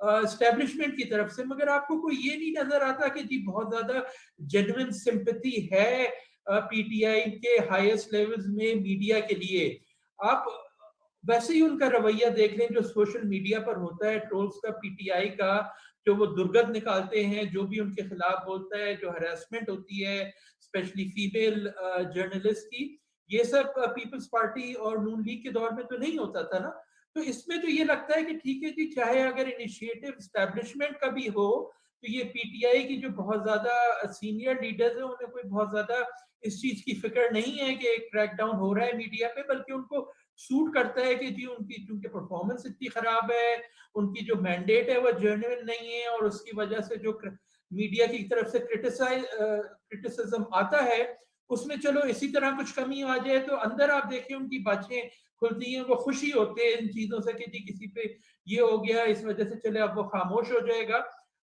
Establishment کی طرف سے, مگر آپ کو کوئی یہ نہیں نظر آتا کہ جی بہت زیادہ جینوئن سمپتھی ہے پی ٹی آئی کے ہائیسٹ لیولز میں میڈیا کے لیے. آپ ویسے ہی ان کا رویہ دیکھ لیں جو سوشل میڈیا پر ہوتا ہے, ٹرولز کا, پی ٹی آئی کا, جو وہ درگت نکالتے ہیں, جو بھی ان کے خلاف بولتا ہے, جو ہراسمنٹ ہوتی ہے اسپیشلی فیمیل جرنلسٹ کی, یہ سب پیپلز پارٹی اور نون لیگ کے دور میں تو نہیں ہوتا تھا نا. تو اس میں تو یہ لگتا ہے کہ ٹھیک ہے جی, چاہے اگر انیشیٹو اسٹیبلشمنٹ کا بھی ہو تو یہ پی ٹی آئی کی جو بہت زیادہ سینئر لیڈرز ہیں انہیں کوئی بہت زیادہ اس چیز کی فکر نہیں ہے کہ ایک کریک ڈاؤن ہو رہا ہے میڈیا پہ, بلکہ ان کو سوٹ کرتا ہے کہ جی ان کی چونکہ پرفارمنس اتنی خراب ہے, ان کی جو مینڈیٹ ہے وہ جرنل نہیں ہے, اور اس کی وجہ سے جو میڈیا کی طرف سے کرٹیسزم آتا ہے اس میں چلو اسی طرح کچھ کمی آ جائے تو اندر آپ دیکھیں ان کی باتیں کھلتی ہیں, وہ خوشی ہوتے ہیں ان چیزوں سے کہ جی کسی پہ یہ ہو گیا اس وجہ سے چلے اب وہ خاموش ہو جائے گا.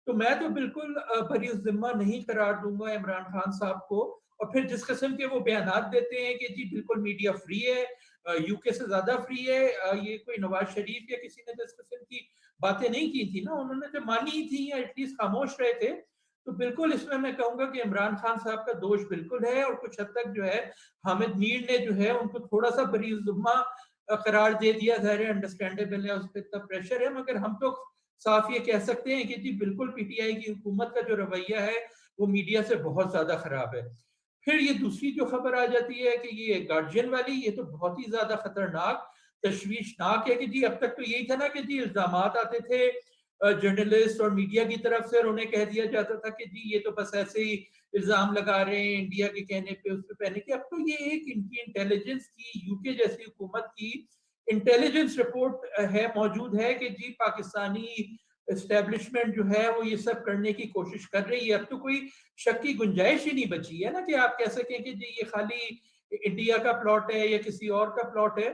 تو میں تو بالکل بری الذمہ نہیں قرار دوں گا عمران خان صاحب کو. اور پھر جس قسم کے وہ بیانات دیتے ہیں کہ جی بالکل میڈیا فری ہے, یو کے سے زیادہ فری ہے, یہ کوئی نواز شریف یا کسی نے جس قسم کی باتیں نہیں کی تھی نا, انہوں نے تو مانی تھی یا ایٹ لیسٹ خاموش رہے تھے. تو بالکل اس میں کہوں گا کہ عمران خان صاحب کا دوش بالکل ہے, اور کچھ حد تک جو ہے حامد میر نے جو ہے ان کو تھوڑا سا بری الذمہ قرار دے دیا. ظاہر انڈرسٹینڈیبل ہے, اس پہ اتنا پریشر ہے, مگر ہم تو صاف یہ کہہ سکتے ہیں کہ جی بالکل پی ٹی آئی کی حکومت کا جو رویہ ہے وہ میڈیا سے بہت زیادہ خراب ہے. پھر یہ دوسری جو خبر آ جاتی ہے کہ یہ گارجین والی, یہ تو بہت ہی زیادہ خطرناک تشویشناک ہے کہ جی اب تک تو یہی تھا نا کہ جی الزامات آتے تھے جرنلسٹ اور میڈیا کی طرف سے, اور انہیں کہہ دیا جاتا تھا کہ جی یہ تو بس ایسے ہی الزام لگا رہے ہیں انڈیا کے کہنے پہ اس پہ پہنے کے. اب تو یہ ایک ان کی انٹیلیجنس کی, یو کے جیسی حکومت کی انٹیلیجنس رپورٹ ہے, موجود ہے کہ جی پاکستانی اسٹیبلشمنٹ جو ہے وہ یہ سب کرنے کی کوشش کر رہی ہے. اب تو کوئی شک کی گنجائش ہی نہیں بچی ہے نا کہ آپ کہہ سکیں کہ جی یہ خالی انڈیا کا پلاٹ ہے یا کسی اور کا پلاٹ ہے.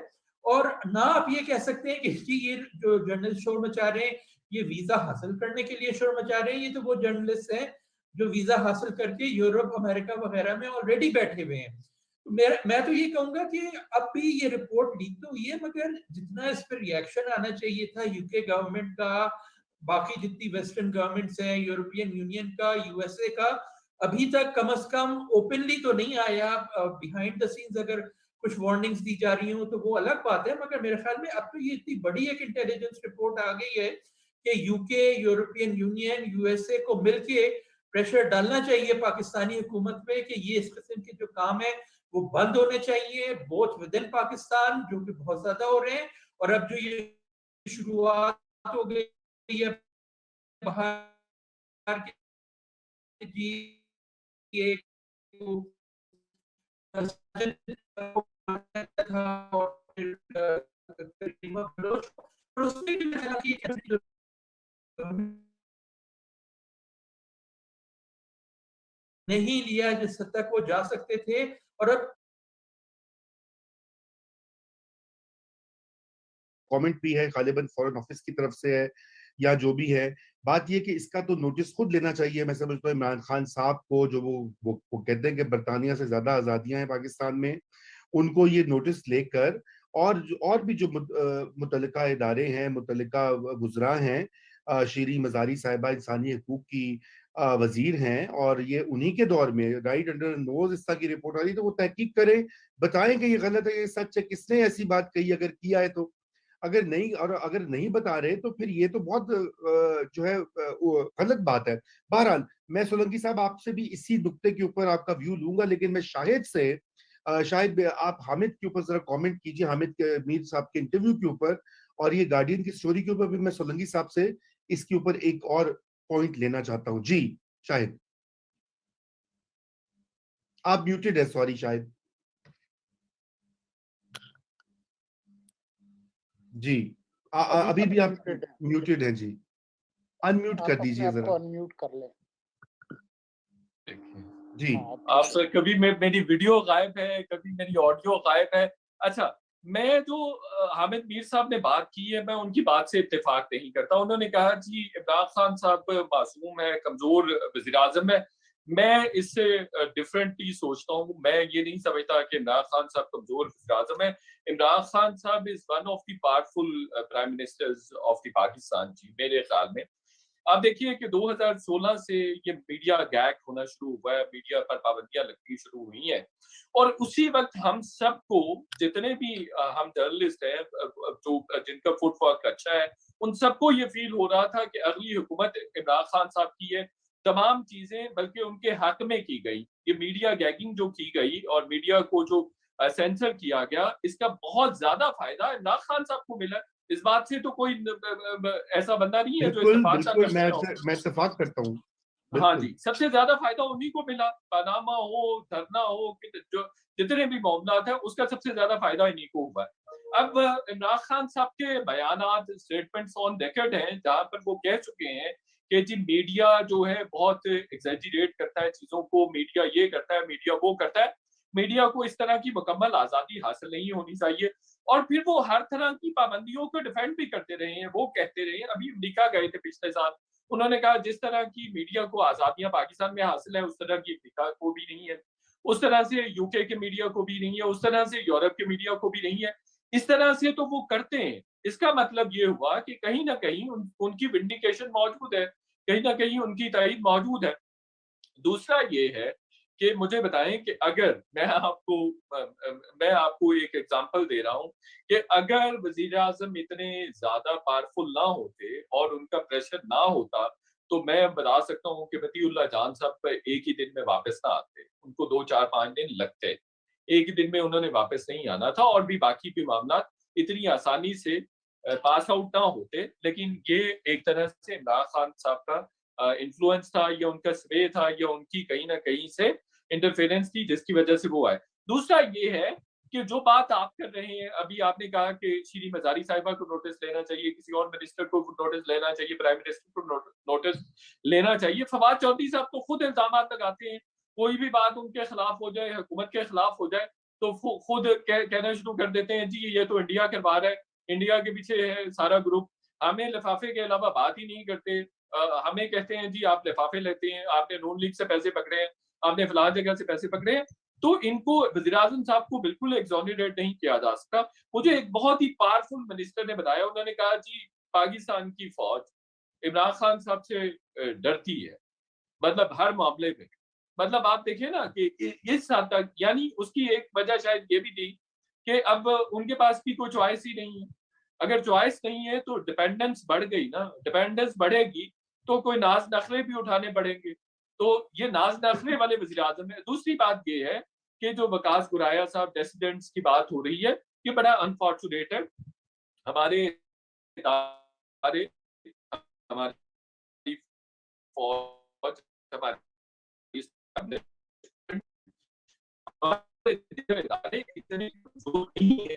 اور نہ آپ یہ کہہ سکتے ہیں کہ جی یہ جو جرنلسٹ شور مچا رہے ہیں یہ ویزا حاصل کرنے کے لیے شور مچا رہے ہیں. یہ تو وہ جرنلسٹ ہیں جو ویزا حاصل کر کے یورپ, امریکہ وغیرہ میں آلریڈی بیٹھے ہوئے ہیں. میں تو یہ کہوں گا کہ اب بھی یہ رپورٹ لیک تو ہوئی ہے, مگر جتنا اس پر ریئیکشن آنا چاہیے تھا یو کے گورنمنٹ کا, باقی جتنی ویسٹرن گورنمنٹس ہیں, یورپین یونین کا, یو ایس اے کا, ابھی تک کم از کم اوپنلی تو نہیں آیا. بیہائنڈ دا سینز اگر کچھ وارننگز دی جا رہی ہوں تو وہ الگ بات ہے, مگر میرے خیال میں اب تو یہ اتنی بڑی ایک انٹیلیجنس رپورٹ آ گئی ہے کہ یو کے, European union, U S A کو مل کے پریشر ڈالنا چاہیے پاکستانی حکومت پہ کہ یہ اس قسم کے جو کام ہے وہ بند ہونے چاہیے, بوتھ ود ان پاکستان, جو کہ بہت زیادہ ہو رہے ہیں. اور اب جو یہ شروعات ہو گئی ہے باہر جی ایک نہیں لیا جس حد تک وہ جا سکتے تھے. اور اب کامنٹ بھی ہے غالباً فورن آفس کی طرف سے ہے یا جو بھی ہے. بات یہ کہ اس کا تو نوٹس خود لینا چاہیے, میں سمجھتا ہوں عمران خان صاحب کو, جو وہ کہتے ہیں کہ برطانیہ سے زیادہ آزادیاں ہیں پاکستان میں, ان کو یہ نوٹس لے کر اور بھی جو متعلقہ ادارے ہیں, متعلقہ وزراء ہیں, شیریں مزاری صاحبہ انسانی حقوق کی وزیر ہیں, اور یہ انہی کے دور میں رائٹ انڈر نوز اس طرح کی رپورٹ آ رہی, تو وہ تحقیق کریں, بتائیں کہ یہ غلط ہے, یہ سچ ہے, کس نے ایسی بات کہی, اگر کیا ہے تو. اگر نہیں بتا رہے تو پھر یہ تو بہت جو ہے غلط بات ہے. بہرحال میں سولنگی صاحب آپ سے بھی اسی نقطے کے اوپر آپ کا ویو لوں گا, لیکن میں شاہد آپ حامد کے اوپر ذرا کامنٹ کیجیے, حامد میر صاحب کے انٹرویو کے اوپر, اور یہ گارڈین کی سٹوری کے اوپر بھی میں سولنگی صاحب سے اس کے اوپر ایک اور پوائنٹ لینا چاہتا ہوں. جی شاہد, آپ میوٹڈ ہے, سوری شاہد. جی ابھی بھی آپ میوٹڈ ہیں, جی ان میوٹ کر دیجئے ذرا. ان میوٹ کر لیں. جی آپ سے کبھی میری ویڈیو غائب ہے, کبھی میری آڈیو غائب ہے. اچھا, میں جو حامد میر صاحب نے بات کی ہے میں ان کی بات سے اتفاق نہیں کرتا. انہوں نے کہا جی عمران خان صاحب معصوم ہے, کمزور وزیر اعظم ہے. میں اس سے ڈفرینٹلی سوچتا ہوں. میں یہ نہیں سمجھتا کہ عمران خان صاحب کمزور وزیر اعظم ہے. Imran Khan sahab is one of the powerful prime ministers of the Pakistan, جی میرے خیال میں. آپ دیکھیے کہ 2016 سے یہ میڈیا گیگ ہونا شروع ہوا ہے, میڈیا پر پابندیاں لگنی شروع ہوئی ہیں, اور اسی وقت ہم سب کو, جتنے بھی ہم جرنلسٹ ہیں جو جن کا فٹ ورک اچھا ہے, ان سب کو یہ فیل ہو رہا تھا کہ اگلی حکومت عمران خان صاحب کی ہے, تمام چیزیں بلکہ ان کے حق میں کی گئی. یہ میڈیا گیگنگ جو کی گئی اور میڈیا کو جو سینسر کیا گیا, اس کا بہت زیادہ فائدہ عمران خان صاحب کو ملا. اس بات سے تو کوئی ایسا بندہ نہیں ہے جو بالکل اتفاق نہ بالکل کرتا ہو. میں اتفاق کرتا ہوں. ہاں جی, سب سے زیادہ فائدہ انہی کو ملا. پاناما ہو, دھرنا ہو, جو جتنے بھی معاملات ہیں اس کا سب سے زیادہ فائدہ انہی کو ہوا ہے. اب عمران خان صاحب کے بیانات, اسٹیٹمنٹس آن ریکارڈ ہیں جہاں پر وہ کہہ چکے ہیں کہ جی میڈیا جو ہے بہت ایگزیجریٹ کرتا ہے چیزوں کو, میڈیا یہ کرتا ہے, میڈیا وہ کرتا ہے, میڈیا کو اس طرح کی مکمل آزادی حاصل نہیں ہونی چاہیے. اور پھر وہ ہر طرح کی پابندیوں کو ڈیفینڈ بھی کرتے رہے ہیں. وہ کہتے رہے ہیں, ابھی امریکہ گئے تھے پچھلے سال, انہوں نے کہا جس طرح کی میڈیا کو آزادیاں پاکستان میں حاصل ہیں اس طرح کی امریکہ کو بھی نہیں ہے, اس طرح سے یو کے میڈیا کو بھی نہیں ہے, اس طرح سے یورپ کے میڈیا کو بھی نہیں ہے. اس طرح سے تو وہ کرتے ہیں. اس کا مطلب یہ ہوا کہ کہیں نہ کہیں ان کی ونڈیکیشن موجود ہے, کہیں نہ کہیں ان کی تائید موجود ہے. دوسرا یہ ہے کہ مجھے بتائیں کہ اگر میں آپ کو ایک ایگزامپل دے رہا ہوں کہ اگر وزیر اعظم اتنے زیادہ پاورفل نہ ہوتے اور ان کا پریشر نہ ہوتا تو میں بتا سکتا ہوں کہ مطیع اللہ جان صاحب پہ ایک ہی دن میں واپس نہ آتے, ان کو 2-4-5 دن لگتے, ایک ہی دن میں انہوں نے واپس نہیں آنا تھا, اور بھی باقی بھی معاملات اتنی آسانی سے پاس آؤٹ نہ ہوتے. لیکن یہ ایک طرح سے عمران خان صاحب کا انفلوئنس تھا, یا ان کا سوے تھا, یا ان کی کہیں نہ کہیں سے انٹرفیرنس تھی جس کی وجہ سے وہ آئے. دوسرا یہ ہے کہ جو بات آپ کر رہے ہیں, ابھی آپ نے کہا کہ شیریں مزاری صاحبہ کو نوٹس لینا چاہیے, کسی اور منسٹر کو نوٹس لینا چاہیے, پرائم منسٹر کو نوٹس لینا چاہیے. فواد چودھری صاحب تو خود الزامات لگاتے ہیں, کوئی بھی بات ان کے خلاف ہو جائے, حکومت کے خلاف ہو جائے تو خود کہنا شروع کر دیتے ہیں جی یہ تو انڈیا کروا رہا ہے, انڈیا کے پیچھے ہے سارا گروپ, ہمیں لفافے کے علاوہ بات ہی نہیں کرتے. ہمیں کہتے ہیں جی آپ لفافے لیتے ہیں, آپ نے نون لیگ سے پیسے پکڑے ہیں, آپ نے فلاں جگہ سے پیسے پکڑے ہیں. تو ان کو وزیر اعظم صاحب کو بالکل ایگزونریٹ نہیں کیا جا سکتا. مجھے ایک بہت ہی پاورفل منسٹر نے بتایا, انہوں نے کہا جی پاکستان کی فوج عمران خان صاحب سے ڈرتی ہے, مطلب ہر معاملے میں. مطلب آپ دیکھیں نا کہ اس حد تک, یعنی اس کی ایک وجہ شاید یہ بھی تھی کہ اب ان کے پاس بھی کوئی چوائس ہی نہیں ہے. اگر چوائس نہیں ہے تو ڈیپینڈنس بڑھ گئی نا, ڈیپینڈنس بڑھے گی تو کوئی ناز نخرے بھی اٹھانے پڑیں گے. تو یہ ناز نخرے والے وزیر اعظم ہے. دوسری بات یہ ہے کہ جو وکاس گرایا صاحب ڈیسیڈنٹس کی بات ہو رہی ہے, یہ بڑا انفارچونیٹ ہے. ہمارے ادارے, ہماری فوج, ہماری ادارے اتنے کمزور نہیں ہیں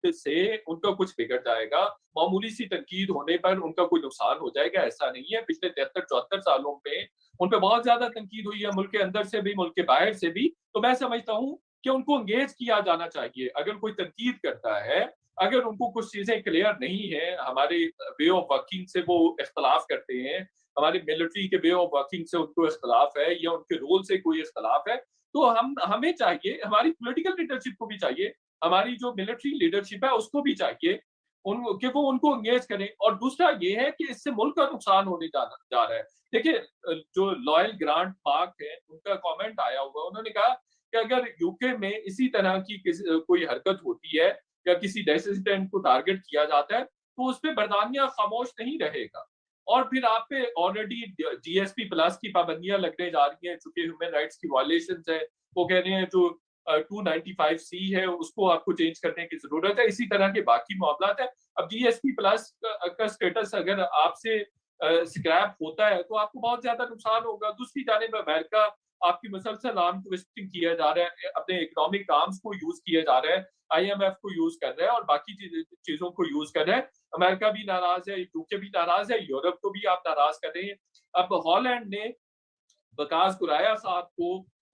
سے ان کا کچھ بگڑ جائے گا, معمولی سی تنقید ہونے پر ان کا کوئی نقصان ہو جائے گا, ایسا نہیں ہے. پچھلے 73-74 سالوں پہ ان پہ بہت زیادہ تنقید ہوئی ہے, ملک کے اندر سے بھی ملک کے باہر سے بھی. تو میں سمجھتا ہوں کہ ان کو انگیج کیا جانا چاہیے. اگر کوئی تنقید کرتا ہے, اگر ان کو کچھ چیزیں کلیئر نہیں ہیں, ہمارے وے آف ورکنگ سے وہ اختلاف کرتے ہیں, ہماری ملٹری کے وے آف ورکنگ سے ان کو اختلاف ہے, یا ان کے رول سے کوئی اختلاف ہے, تو ہمیں چاہیے, ہماری پولیٹیکل لیڈرشپ کو بھی چاہیے, ہماری جو ملٹری لیڈرشپ ہے اس کو بھی چاہیے کہ وہ ان کو انگیج کریں. اور دوسرا یہ ہے کہ اس سے ملک کا نقصان ہونے جا رہا ہے. دیکھیے جو لائل گرانٹ پاک ہے, ان کا کامنٹ آیا ہوا, انہوں نے کہا کہ اگر یو کے میں اسی طرح کی کوئی حرکت ہوتی ہے یا کسی ڈیسیڈنٹ کو ٹارگٹ کیا جاتا ہے تو اس پہ برطانیہ خاموش نہیں رہے گا. اور پھر آپ پہ آلریڈی جی ایس پی پلس کی پابندیاں لگنے جا رہی ہیں, چونکہ ہیومن رائٹس کی وائلیشنز ہیں. وہ کہہ رہے ہیں جو 295C ہے اس کو آپ کو چینج کرنے کی ضرورت ہے. اسی طرح کے باقی معاملات ہیں. اب جی ایس پی پلس کا اسٹیٹس اگر آپ سے سکریپ ہوتا ہے تو آپ کو بہت زیادہ نقصان ہوگا. دوسری جانب امریکہ آپ کی مسلسل آرم ٹویسٹنگ کیا جا رہا ہے, اپنے اکنامک آرمز کو یوز کیا جا رہا ہے, IMF کو یوز کر رہا ہے اور باقی چیزوں کو یوز کر رہا ہے. امریکہ بھی ناراض ہے, یو کے بھی ناراض ہے, یورپ کو بھی آپ ناراض کر رہے ہیں. اب ہالینڈ نے وکاس گرایا صاحب کو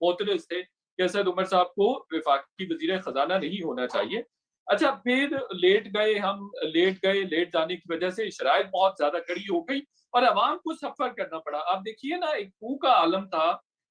معترض تھے کہ اسد عمر صاحب کو وفاقی وزیر خزانہ نہیں ہونا چاہیے. اچھا پھر لیٹ لیٹ جانے کی وجہ سے شرائط بہت زیادہ کڑی ہو گئی اور عوام کو سفر کرنا پڑا. آپ دیکھیے نا, ایک خو کا عالم تھا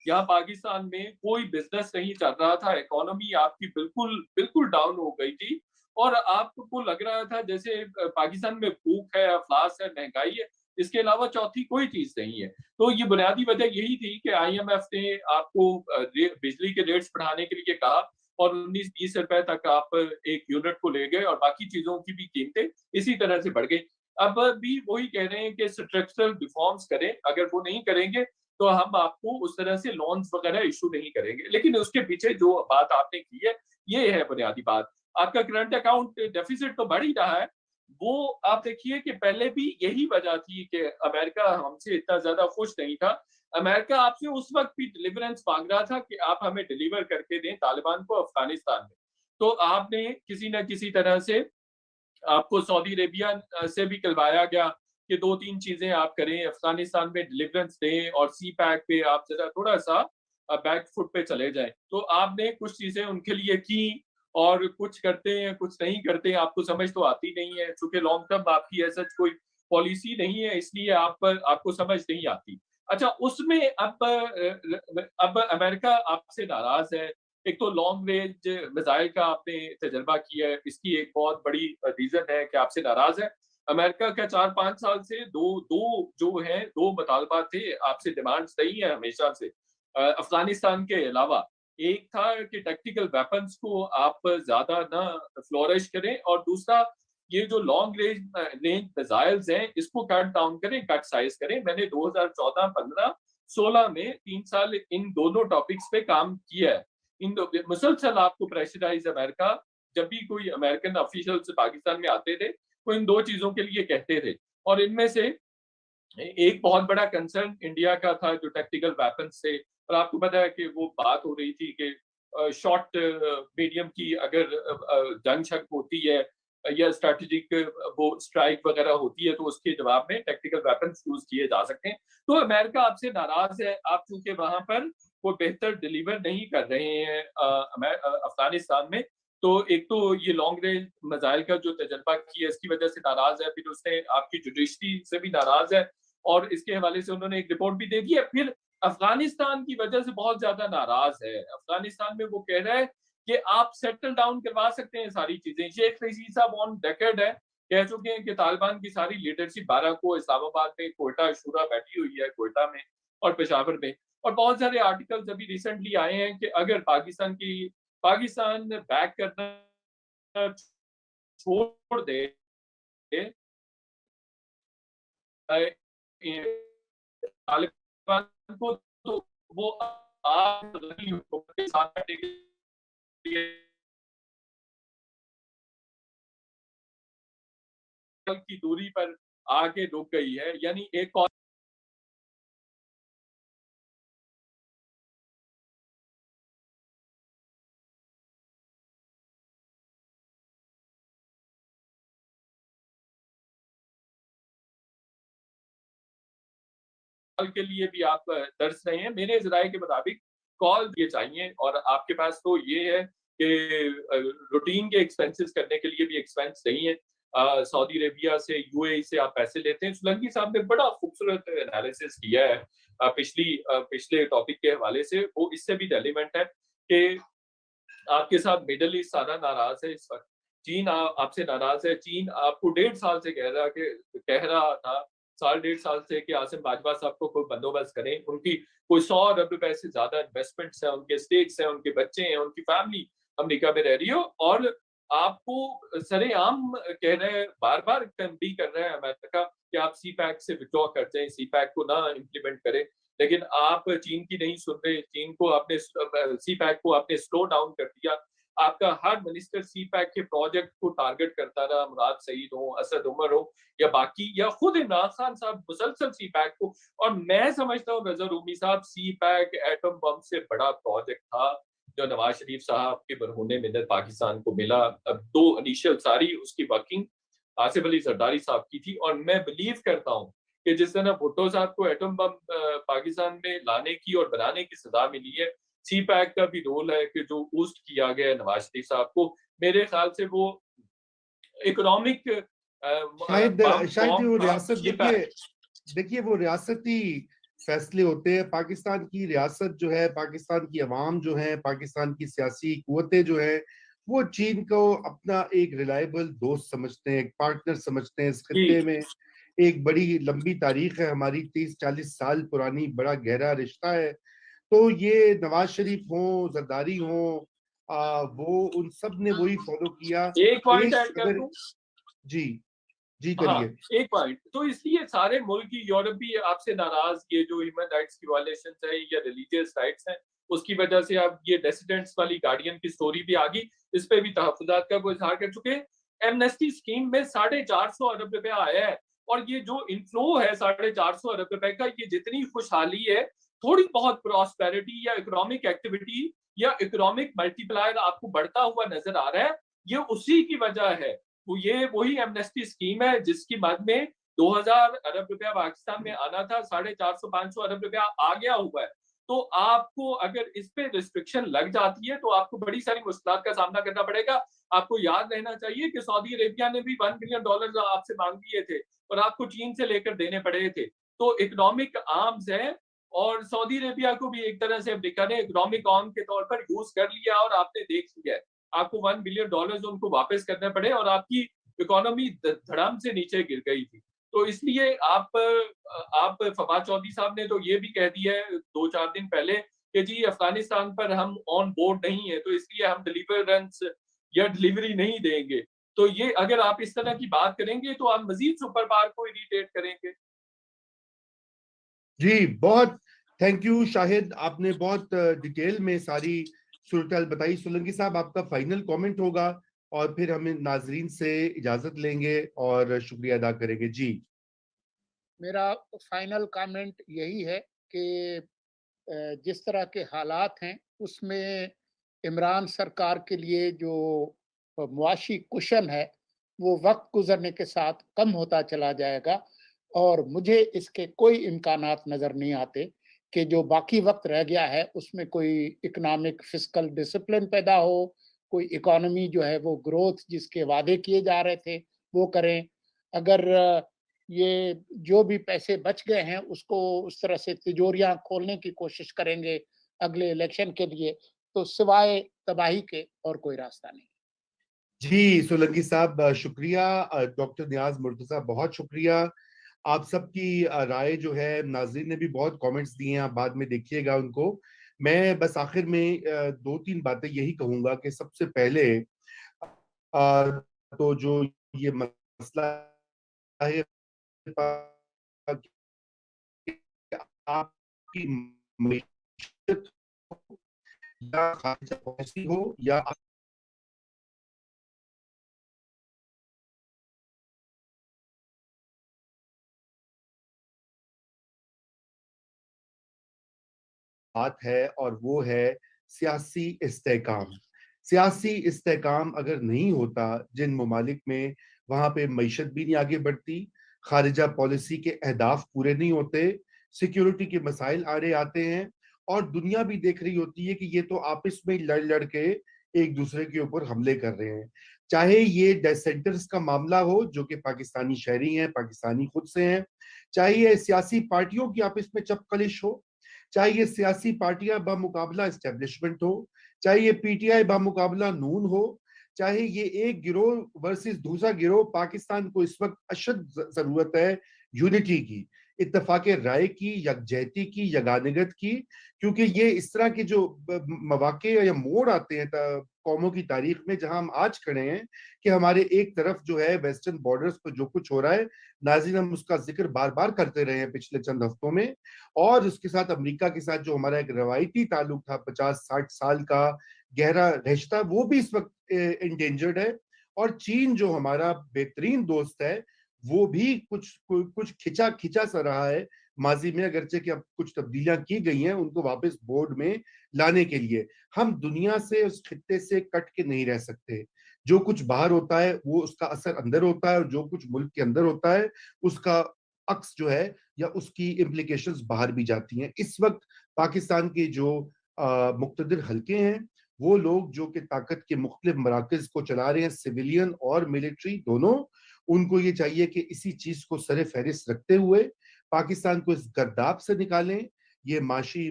یہاں پاکستان میں, کوئی بزنس نہیں چل رہا تھا, اکانومی آپ کی بالکل ڈاؤن ہو گئی تھی اور آپ کو لگ رہا تھا جیسے پاکستان میں بھوک ہے, افلاس ہے, مہنگائی ہے, اس کے علاوہ چوتھی کوئی چیز نہیں ہے. تو یہ بنیادی وجہ یہی تھی کہ آئی ایم ایف نے آپ کو بجلی کے ریٹس بڑھانے کے لیے کہا اور 19-20 روپے تک آپ ایک یونٹ کو لے گئے اور باقی چیزوں کی بھی قیمتیں اسی طرح سے بڑھ گئی. اب بھی وہی کہہ رہے ہیں کہ اسٹرکچرل ریفارمز کریں, اگر وہ نہیں کریں گے تو ہم آپ کو اس طرح سے لونز وغیرہ ایشو نہیں کریں گے. لیکن اس کے پیچھے جو بات آپ نے کی ہے یہ ہے بنیادی بات. آپ کا کرنٹ اکاؤنٹ ڈیفیسٹ تو بڑھ ہی رہا ہے, وہ آپ دیکھیے کہ پہلے بھی یہی وجہ تھی کہ امریکہ ہم سے اتنا زیادہ خوش نہیں تھا. امریکہ آپ سے اس وقت بھی ڈیلیورنس مانگ رہا تھا کہ آپ ہمیں ڈیلیور کر کے دیں طالبان کو افغانستان میں. تو آپ نے کسی نہ کسی طرح سے, آپ کو سعودی عربیہ سے بھی کلوایا گیا کہ 2-3 چیزیں آپ کریں, افغانستان میں ڈیلیورنس دیں اور سی پیک پہ آپ ذرا تھوڑا سا بیک فٹ پہ چلے جائیں. تو آپ نے کچھ چیزیں ان کے لیے کی اور کچھ کرتے ہیں کچھ نہیں کرتے, آپ کو سمجھ تو آتی نہیں ہے, چونکہ لانگ ٹرم آپ کی ایسا کوئی پالیسی نہیں ہے, اس لیے آپ کو سمجھ نہیں آتی. اچھا اس میں اب امریکہ آپ سے ناراض ہے. ایک تو لانگ رینج میزائل کا آپ نے تجربہ کیا ہے, اس کی ایک بہت بڑی ریزن ہے کہ آپ سے ناراض ہے. امریکہ کا 4-5 سال سے دو مطالبات تھے آپ سے, ڈیمانڈز نہیں ہیں ہمیشہ سے افغانستان کے علاوہ. ایک تھا کہ ٹیکٹیکل ویپنز کو آپ زیادہ نہ فلورش کریں, اور دوسرا یہ جو لانگ رینج میزائلز ہیں اس کو کٹ ڈاؤن کریں, کٹ سائز کریں. میں نے 2014, 15, 16 میں 3 سال ان دونوں ٹاپکس پہ کام کیا ہے. مسلسل آپ کو پریشرائز امریکہ, جب بھی کوئی امریکن آفیشل پاکستان میں آتے تھے وہ ان 2 چیزوں کے لیے کہتے تھے, اور ان میں سے ایک بہت بڑا کنسرن انڈیا کا تھا جو ٹیکٹیکل ویپنز سے. اور آپ کو پتا ہے کہ وہ بات ہو رہی تھی کہ شارٹ میڈیم کی اگر جنگ شک ہوتی ہے یا اسٹریٹجک وہ اسٹرائک وغیرہ ہوتی ہے تو اس کے جواب میں ٹیکٹیکل ویپنز یوز کیے جا سکتے ہیں. تو امریکہ آپ سے ناراض ہے, آپ چونکہ وہاں پر وہ بہتر ڈیلیور نہیں کر رہے ہیں افغانستان میں. تو ایک تو یہ لانگ رینج میزائل کا جو تجربہ کیا اس کی وجہ سے ناراض ہے, پھر اس نے آپ کی جوڈیشری سے بھی ناراض ہے, اور اس کے حوالے سے انہوں نے ایک رپورٹ بھی دے دی ہے. پھر افغانستان کی وجہ سے بہت زیادہ ناراض ہے. افغانستان میں وہ کہہ رہا ہے کہ آپ سیٹل ڈاؤن کروا سکتے ہیں ساری چیزیں. شیخ رشید صاحب آن ریکارڈ ہے, کہہ چکے ہیں کہ طالبان کی ساری لیڈرشپ 12 کو اسلام آباد میں, کوئٹہ شورا بیٹھی ہوئی ہے کوئٹہ میں اور پشاور میں. اور بہت سارے آرٹیکلز ابھی ریسنٹلی آئے ہیں کہ اگر پاکستان بیک کرنا چھوڑ دے طالبان کو تو وہ کی دوری پر آگے رک گئی ہے. یعنی ایک کے لیے بھی آپ درس رہے ہیں. میرے ذرائع کے مطابق کال یہ چاہیے, اور آپ کے پاس تو یہ ہے کہ روٹین کے ایکسپینسز کرنے کے لیے بھی ایکسپینس نہیں ہے. سعودی عربیہ سے, یو اے ای سے آپ پیسے لیتے ہیں. سولنگی صاحب نے بڑا خوبصورت انالیسس کیا ہے پچھلے ٹاپک کے حوالے سے, وہ اس سے بھی ریلیونٹ ہے کہ آپ کے ساتھ مڈل ایسٹ سارا ناراض ہے اس وقت. چین آپ سے ناراض ہے. چین آپ کو 1.5 سال سے کہہ رہا تھا 1.5 سال سے کہ عاصم باجوہ صاحب کو کوئی بندوبست کریں. ان کی کوئی 100 ارب روپے سے زیادہ انویسٹمنٹس ہیں, ان کے اسٹیٹس ہیں, ان کے بچے ہیں, ان کی فیملی امریکہ میں رہ رہی ہو, اور آپ کو سر عام کہہ رہے ہیں, بار بار تنبیہ کر رہے ہیں امریکہ کہ آپ سی پیک سے وڈرا کر جائیں, سی پیک کو نہ امپلیمنٹ کریں. لیکن آپ چین کی نہیں سن رہے. چین کو آپ نے سی پیک کو آپ نے سلو ڈاؤن کر دیا. آپ کا ہر منسٹر سی پیک کے پروجیکٹ کو ٹارگٹ کرتا رہا, مراد سعید ہو, اسد عمر ہو یا باقی, یا خود عمران خان صاحب مسلسل سی پیک کو. اور میں سمجھتا ہوں رضا رومی صاحب, سی پیک ایٹم بم سے بڑا پروجیکٹ تھا جو نواز شریف صاحب کے برہون منت پاکستان کو ملا. اب 2 انیشل ساری اس کی ورکنگ آصف علی زرداری صاحب کی تھی, اور میں بلیو کرتا ہوں کہ جس طرح بھٹو صاحب کو ایٹم بم پاکستان میں لانے کی اور بنانے کی سزا ملی ہے، سی پیک کا بھی رول ہے کہ جو اوسٹ کیا گیا نواز شریف صاحب کو، میرے خیال سے وہ اکنامک شاید وہ ریاست دیکھیے وہ ریاستی فیصلے ہوتے ہیں. پاکستان کی ریاست جو ہے، پاکستان کی عوام جو ہے، پاکستان کی سیاسی قوتیں جو ہیں، وہ چین کو اپنا ایک ریلائبل دوست سمجھتے ہیں، ایک پارٹنر سمجھتے ہیں. اس خطے میں ایک بڑی لمبی تاریخ ہے ہماری، 30-40 سال پرانی، بڑا گہرا رشتہ ہے. تو یہ نواز شریف ہوں، زرداری ہوں، وہ ان سب نے وہی فالو کیا. ایک پوائنٹ ایڈ کر دوں. جی ہاں کریے. ایک پوائنٹ. تو اس لیے سارے ملک کی، یورپ بھی آپ سے ناراض، یہ جو ہیومن رائٹس کی وائلیشنز ہیں یا ریلیجیس رائٹس ہیں اس کی وجہ سے اب یہ ڈیسیڈنٹس والی گارڈین کی سٹوری بھی آ گئی، اس پہ بھی تحفظات کا وہ اظہار کر چکے ہیں. ایمنسٹی اسکیم میں 450 ارب روپے آیا ہے، اور یہ جو انفلو ہے 450 ارب روپے کا، یہ جتنی خوشحالی ہے، تھوڑی بہت پراسپیرٹی یا اکنامک ایکٹیویٹی یا اکنامک ملٹی پلائر آپ کو بڑھتا ہوا نظر آ رہا ہے، یہ اسی کی وجہ ہے. یہ وہی ایمنسٹی اسکیم ہے جس کی مد میں 2000 ارب روپیہ پاکستان میں آنا تھا، 450-500 ارب روپیہ آ گیا ہوا ہے. تو آپ کو اگر اس پہ ریسٹرکشن لگ جاتی ہے تو آپ کو بڑی ساری مشکلات کا سامنا کرنا پڑے گا. آپ کو یاد رہنا چاہیے کہ سعودی عربیہ نے بھی $1 بلین آپ سے مانگ لیے تھے اور آپ کو چین سے لے کر دینے پڑے تھے. تو اکنامک آرمز ہے، اور سعودی عربیہ کو بھی ایک طرح سے امریکہ نے اکنامک آرم کے طور پر یوز کر لیا، اور آپ نے دیکھ لیا ہے آپ کو $1 بلین ان کو واپس کرنے پڑے اور آپ کی اکانومی دھڑام سے نیچے گر گئی تھی. تو اس لیے آپ فواد چودھری صاحب نے تو یہ بھی کہہ دیا ہے 2-4 دن پہلے کہ جی افغانستان پر ہم آن بورڈ نہیں ہیں، تو اس لیے ہم ڈلیورنس یا ڈلیوری نہیں دیں گے. تو یہ اگر آپ اس طرح کی بات کریں گے تو آپ مزید سپر پاور کو اریٹیٹ کریں گے. جی بہت تھینک یو شاہد، آپ نے بہت ڈیٹیل میں ساری صورتحال بتائی. سولنگی صاحب آپ کا فائنل کامنٹ ہوگا اور پھر ہم ناظرین سے اجازت لیں گے اور شکریہ ادا کریں گے. جی میرا فائنل کامنٹ یہی ہے کہ جس طرح کے حالات ہیں اس میں عمران سرکار کے لیے جو معاشی کشن ہے وہ وقت گزرنے کے ساتھ کم ہوتا چلا جائے گا، اور مجھے اس کے کوئی امکانات نظر نہیں آتے کہ جو باقی وقت رہ گیا ہے اس میں کوئی اکنامک فسکل ڈسپلن پیدا ہو، کوئی اکانومی جو ہے وہ گروتھ جس کے وعدے کیے جا رہے تھے وہ کریں. اگر یہ جو بھی پیسے بچ گئے ہیں اس کو اس طرح سے تجوریاں کھولنے کی کوشش کریں گے اگلے الیکشن کے لیے، تو سوائے تباہی کے اور کوئی راستہ نہیں. جی سولنگی صاحب شکریہ. ڈاکٹر نیاز مرتضیٰ بہت شکریہ. آپ سب کی رائے جو ہے، ناظرین نے بھی بہت کامنٹس دیے ہیں، آپ بعد میں دیکھیے گا ان کو. میں بس آخر میں 2-3 باتیں یہی کہوں گا کہ سب سے پہلے تو جو یہ مسئلہ ہے آپ کی معیشت یا خارجہ پالیسی ہو یا بات ہے، اور وہ ہے سیاسی استحکام. سیاسی استحکام اگر نہیں ہوتا جن ممالک میں، وہاں پہ معیشت بھی نہیں آگے بڑھتی، خارجہ پالیسی کے اہداف پورے نہیں ہوتے، سیکیورٹی کے مسائل آتے ہیں، اور دنیا بھی دیکھ رہی ہوتی ہے کہ یہ تو آپس میں لڑ کے ایک دوسرے کے اوپر حملے کر رہے ہیں. چاہے یہ ڈیسنٹرز کا معاملہ ہو جو کہ پاکستانی شہری ہیں، پاکستانی خود سے ہیں، چاہے یہ سیاسی پارٹیوں کی آپس میں چپقلش ہو، چاہے یہ سیاسی پارٹیاں بمقابلہ اسٹیبلشمنٹ ہو، چاہے یہ پی ٹی آئی بمقابلہ نون ہو، چاہے یہ ایک گروہ ورسز دوسرا گروہ. پاکستان کو اس وقت اشد ضرورت ہے یونٹی کی، اتفاق رائے کی، یکجہتی کی، یگانگت کی، کیونکہ یہ اس طرح کے جو مواقع یا موڑ آتے ہیں قوموں کی تاریخ میں جہاں ہم آج کھڑے ہیں کہ ہمارے ایک طرف جو ہے ویسٹرن بارڈرز پر جو کچھ ہو رہا ہے، ناظرین ہم اس کا ذکر بار بار کرتے رہے ہیں پچھلے چند ہفتوں میں، اور اس کے ساتھ امریکہ کے ساتھ جو ہمارا ایک روایتی تعلق تھا 50-60 سال کا گہرا رشتہ، وہ بھی اس وقت انڈینجرڈ ہے. اور چین جو ہمارا بہترین دوست ہے وہ بھی کچھ کھچا سا رہا ہے ماضی میں، اگرچہ کہ اب کچھ تبدیلیاں کی گئی ہیں ان کو واپس بورڈ میں لانے کے لیے. ہم دنیا سے، اس خطے سے کٹ کے نہیں رہ سکتے. جو کچھ باہر ہوتا ہے وہ اس کا اثر اندر ہوتا ہے، اور جو کچھ ملک کے اندر ہوتا ہے اس کا عکس جو ہے یا اس کی امپلیکیشنز باہر بھی جاتی ہیں. اس وقت پاکستان کے جو مقتدر حلقے ہیں وہ لوگ جو کہ طاقت کے مختلف مراکز کو چلا رہے ہیں, سویلین اور ملٹری دونوں, ان کو یہ چاہیے کہ اسی چیز کو سر فہرست رکھتے ہوئے پاکستان کو اس گرداب سے نکالیں. یہ معاشی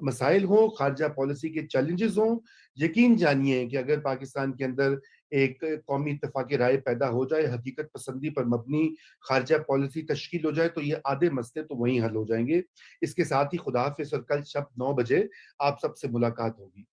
مسائل ہوں, خارجہ پالیسی کے چیلنجز ہوں, یقین جانیے کہ اگر پاکستان کے اندر ایک قومی اتفاق رائے پیدا ہو جائے, حقیقت پسندی پر مبنی خارجہ پالیسی تشکیل ہو جائے, تو یہ آدھے مسئلے تو وہیں حل ہو جائیں گے. اس کے ساتھ ہی خدا حافظ, اور کل شب 9 بجے آپ سب سے ملاقات ہوگی.